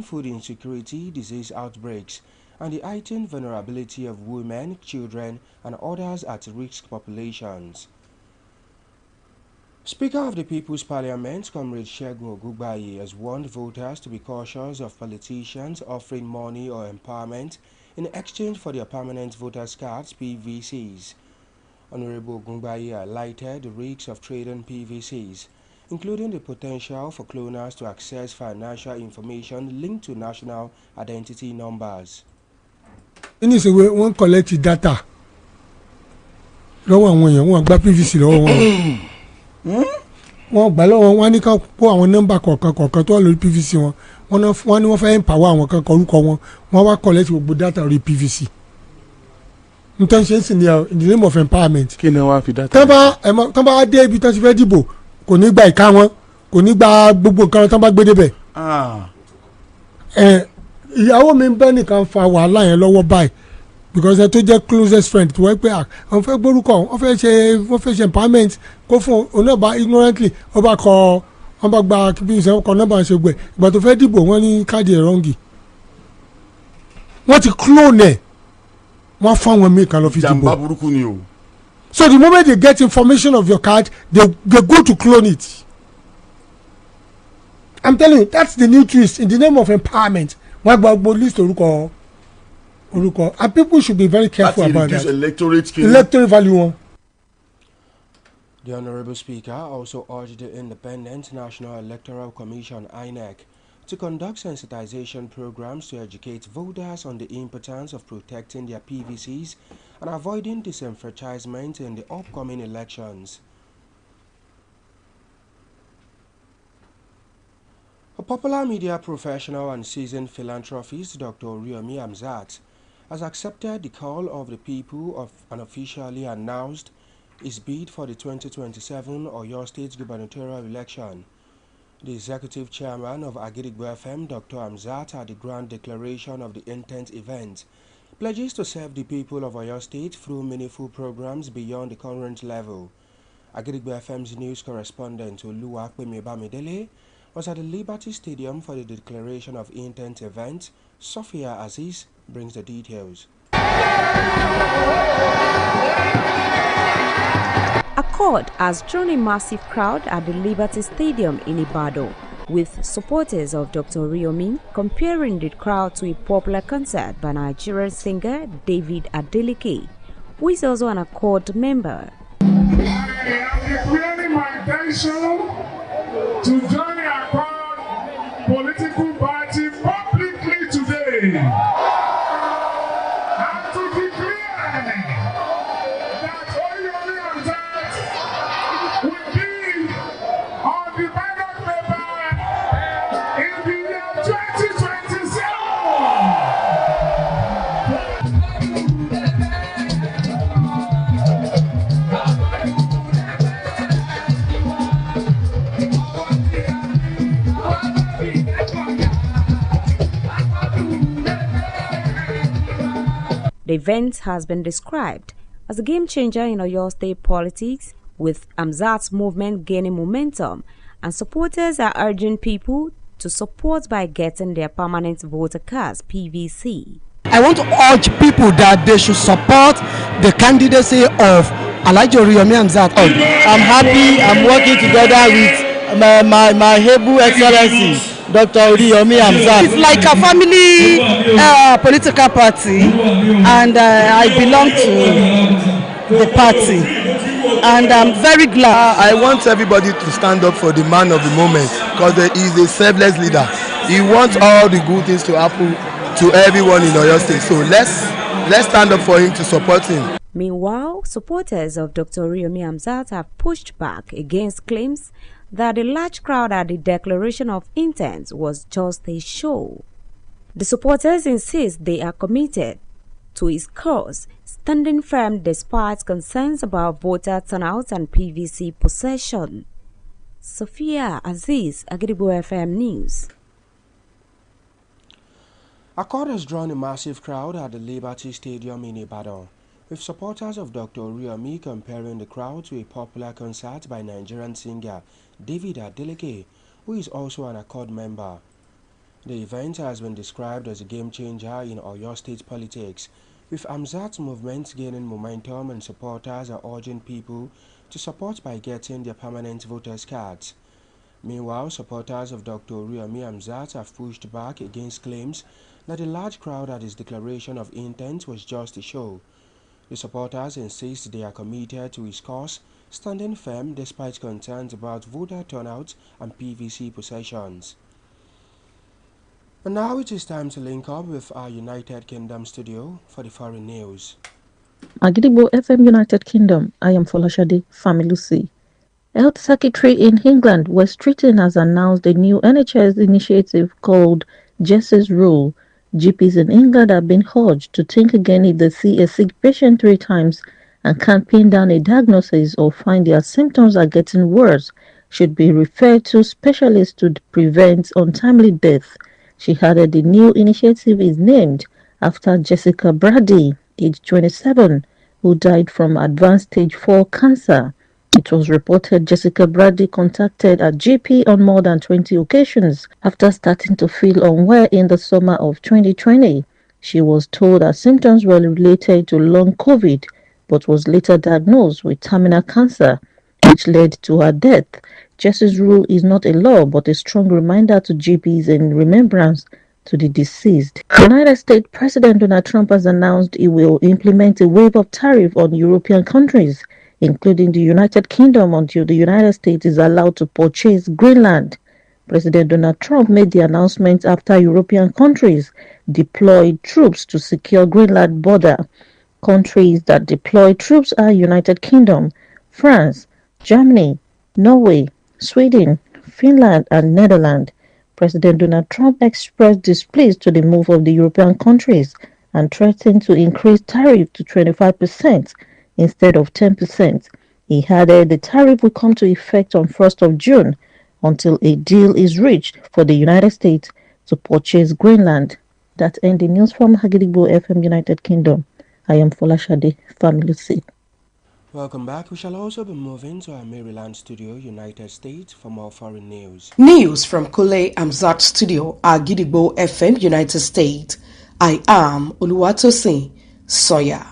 food insecurity, disease outbreaks, and the heightened vulnerability of women, children, and others at risk populations. Speaker of the People's Parliament, Comrade Segun Ogugbaye, has warned voters to be cautious of politicians offering money or empowerment in exchange for their permanent voters' cards (PVCs). Honorable Ogugbaye highlighted the risks of trading PVCs, including the potential for cloners to access financial information linked to national identity numbers. In this way, one collect data. Lọ́wọ́ àwọn èèyàn wọ́n gba PVC lọ́wọ́ wọn. Wọ́n gbà lọ́wọ́ wọn ní ká kó àwọn nọ́mbà kọ̀ọ̀kan tó wà lórí PVC wọn. Wọ́n ní wọ́n fẹ́ empower àwọn kan orúkọ wọn. Wọ́n wá collect gbogbo data lórí PVC. Intention in the name of empowerment. Kí ni wọ́n á fi data? Tán bá dé ibi tán ti fẹ́ dìbò kò ní gba ìka wọn kò ní gba gbogbo nǹkan tán bá gbé débẹ̀. Ìyàwó mi ń bẹ́ nìkan fa wàhálà yẹn lọ́wọ́ báyìí because ẹ tó jẹ́ closest friend tó wọ́n pé àwọn fẹ́ gbórúkọ wọ́n fẹ́ ṣe empowerment kó fún onábà ignorantly wọ́n bá gba kíbi ìṣẹ́ ọkọ̀ nọ́mbà ṣe gbẹ̀ ìgbà tó fẹ́ dìbò wọ́n ní káàdì ẹ̀ rọ́ǹgì wọ́n ti clone ẹ̀ wọ́n fún àwọn míì kan lọ fi dìbò. Jàmbá burúkú ni o. So the moment they get information of your card they go to clone it. I'm telling you that's the new twist in the name of empowerment. Wọ́n gba gbogbo list orúkọ and people should be very careful about that. Electoral value wọn. The Honourable Speaker also urged the Independent National Electoral Commission (INEC) to conduct sensitization programs to educate voters on the importance of protecting their PVCs and avoiding disenfranchisement in the upcoming elections. A popular media professional and seasoned philanthropist, Dr. Riomi Hamzat, has accepted the call of the people and officially announced his bid for the 2027 Oyo State gubernatorial election. The executive chairman of Agidigbo FM, Dr. Hamzat, at the grand declaration of the intent event, pledges to serve the people of Oyo State through meaningful programs beyond the current level. Agidigbo FM's news correspondent Oluwapemi Bamidele was at the Liberty Stadium for the declaration of intent event. Sophia Aziz brings the details. Accord has drawn a massive crowd at the Liberty Stadium in Ibadan, with supporters of Dr. Riomi comparing the crowd to a popular concert by Nigerian singer David Adeleke, who is also an Accord member. I am declaring my intention to join the Accord political party publicly today. And to declare that Oyomi Hamzat will be on the ballot paper in the year 2027. The event has been described as a game changer in Oyo State politics, with Hamzat's movement gaining momentum, and supporters are urging people to support by getting their permanent voter cards (PVC). I want to urge people that they should support the candidacy of Alhaji Riomi Hamzat. I'm happy I'm working together with my able excellency Dr. Riomi Hamzat. It's like a family political party, and I belong to the party, and I'm very glad. I want everybody to stand up for the man of the moment, because he is a selfless leader. He wants all the good things to happen to everyone in Oyo State. So let's stand up for him to support him. Meanwhile, supporters of Dr. Riomi Hamzat have pushed back against claims that the large crowd at the declaration of intent was just a show. The supporters insist they are committed to his cause, standing firm despite concerns about voter turnout and PVC possession. Sophia Aziz, Agidigbo FM News. Accord has drawn a massive crowd at the Liberty Stadium in Ibadan, with supporters of Dr. Riomi comparing the crowd to a popular concert by Nigerian singer David Adeleke, who is also an Accord member. The event has been described as a game changer in Oyo State politics, with Amzat's movement gaining momentum and supporters are urging people to support by getting their permanent voters' cards. Meanwhile, supporters of Dr. Riomi Amzat have pushed back against claims that the large crowd at his declaration of intent was just a show. The supporters insist they are committed to his cause, standing firm despite concerns about voter turnout and PVC possessions. And now it is time to link up with our United Kingdom studio for the foreign news. Agidigbo FM United Kingdom, I am Folashade Familusi. Health Secretary in England, West Streeton, has announced a new NHS initiative called Jess's Rule. GPs in England have been urged to think again if they see a sick patient 3 times and can't pin down a diagnosis or find their symptoms are getting worse, should be referred to specialists to prevent untimely death. She added the new initiative is named after Jessica Brady, aged 27, who died from advanced stage 4 cancer. It was reported Jessica Brady contacted a GP on more than 20 occasions after starting to feel unwell in the summer of 2020. She was told her symptoms were related to long COVID, but was later diagnosed with terminal cancer, which led to her death. Jess's Rule is not a law, but a strong reminder to GPs in remembrance to the deceased. United States President Donald Trump has announced he will implement a wave of tariff on European countries, including the United Kingdom, until the United States is allowed to purchase Greenland. President Donald Trump made the announcement after European countries deployed troops to secure Greenland border. Countries that deployed troops are United Kingdom, France, Germany, Norway, Sweden, Finland, and Netherlands. President Donald Trump expressed displeasure to the move of the European countries and threatened to increase tariff to 25% instead of 10%. He added the tariff will come to effect on 1st of June until a deal is reached for the United States to purchase Greenland. That ends the news from Hagidigbo FM United Kingdom. I am Folashade Familusi. Welcome back. We shall also be moving to our Maryland studio, United States, for more foreign news. News from Kule Amzat Studio, Agidigbo FM, United States. I am Oluwatosin Soya.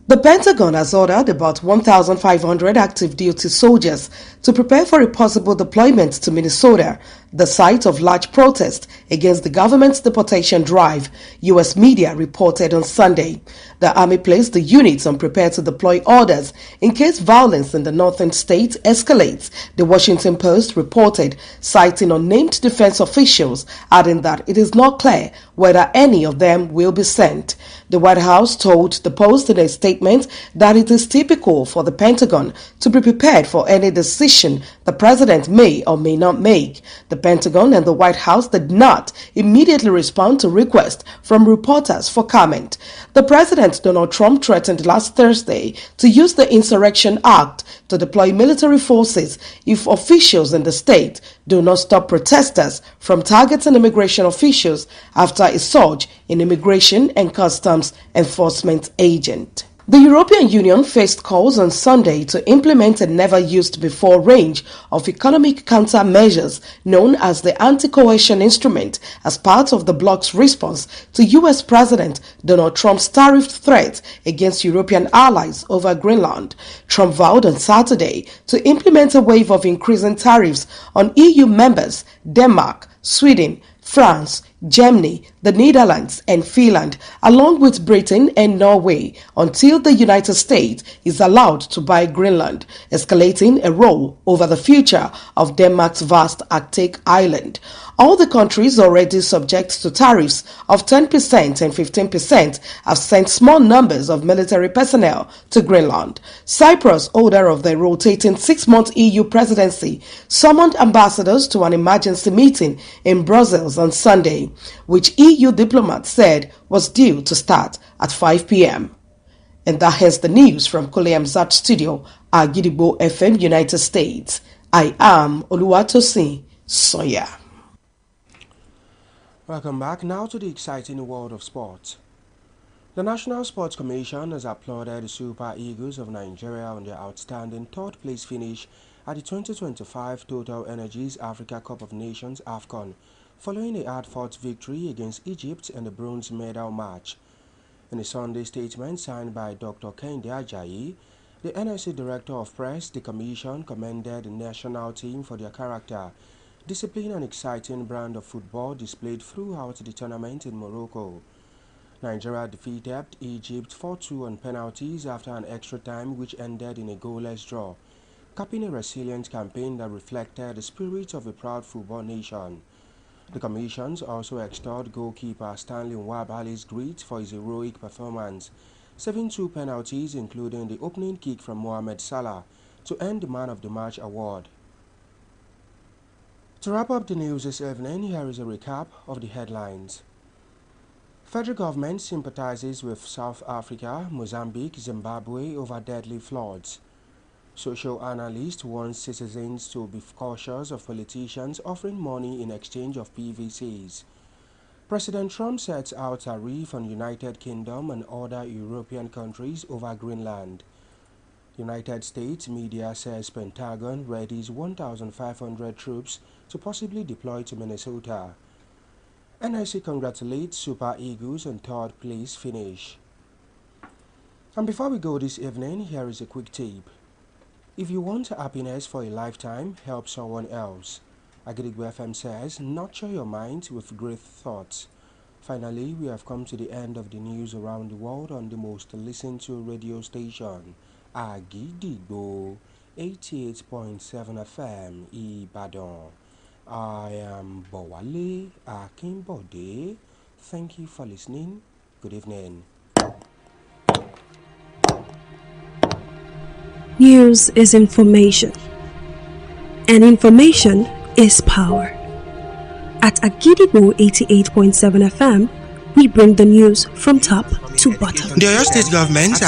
The Pentagon has ordered about 1,500 active duty soldiers to prepare for a possible deployment to Minnesota, the site of large protest against the government's deportation drive, U.S. media reported on Sunday. The Army placed the units on prepare to deploy orders in case violence in the northern state escalates, the Washington Post reported, citing unnamed defense officials, adding that it is not clear whether any of them will be sent. The White House told the Post in a statement that it is typical for the Pentagon to be prepared for any decision the president may or may not make. The Pentagon and the White House did not immediately respond to requests from reporters for comment. The President Donald Trump threatened last Thursday to use the Insurrection Act to deploy military forces if officials in the state do not stop protesters from targeting immigration officials after a surge in immigration and customs enforcement agents. The European Union faced calls on Sunday to implement a never-used-before range of economic countermeasures known as the anti-coercion instrument as part of the bloc's response to U.S. President Donald Trump's tariff threat against European allies over Greenland. Trump vowed on Saturday to implement a wave of increasing tariffs on EU members Denmark, Sweden, France, Germany, the Netherlands, and Finland, along with Britain and Norway, until the United States is allowed to buy Greenland, escalating a row over the future of Denmark's vast Arctic island. All the countries already subject to tariffs of 10% and 15% have sent small numbers of military personnel to Greenland. Cyprus, holder of the rotating 6-month EU presidency, summoned ambassadors to an emergency meeting in Brussels on Sunday, which EU diplomats said was due to start at 5 p.m. And that ends the news from Kule Amzat Studio, Agidigbo FM, United States. I am Oluwatosin Soya. Welcome back now to the exciting world of sports. The National Sports Commission has applauded the Super Eagles of Nigeria on their outstanding third-place finish at the 2025 Total Energies Africa Cup of Nations AFCON following a hard-fought victory against Egypt in the bronze medal match. In a Sunday statement signed by Dr. Kehinde Ajayi, the NSC Director of Press, the Commission commended the national team for their character, discipline and exciting brand of football displayed throughout the tournament in Morocco. Nigeria defeated Egypt 4-2 on penalties after an extra time which ended in a goalless draw, capping a resilient campaign that reflected the spirit of a proud football nation. The commissions also extolled goalkeeper Stanley Nwabali's grit for his heroic performance, saving 2 penalties including the opening kick from Mohamed Salah to earn the Man of the Match award. To wrap up the news this evening, here is a recap of the headlines. Federal government sympathizes with South Africa, Mozambique, Zimbabwe over deadly floods. Social analyst warns citizens to be cautious of politicians offering money in exchange of PVCs. President Trump sets out tariff on United Kingdom and other European countries over Greenland. United States media says Pentagon readies 1,500 troops to possibly deploy to Minnesota. NIC congratulates Super Eagles on 3rd place finish. And before we go this evening, here is a quick tip. If you want happiness for a lifetime, help someone else. Agidigbo FM says, nurture your mind with great thoughts. Finally, we have come to the end of the news around the world on the most listened to radio station, Agidigbo 88.7 FM, Ibadan. I am Bowale Akinbode. Thank you for listening. Good evening. News is information, and information is power. At Agidigbo 88.7 FM, we bring the news from top to bottom. The Oyo State government has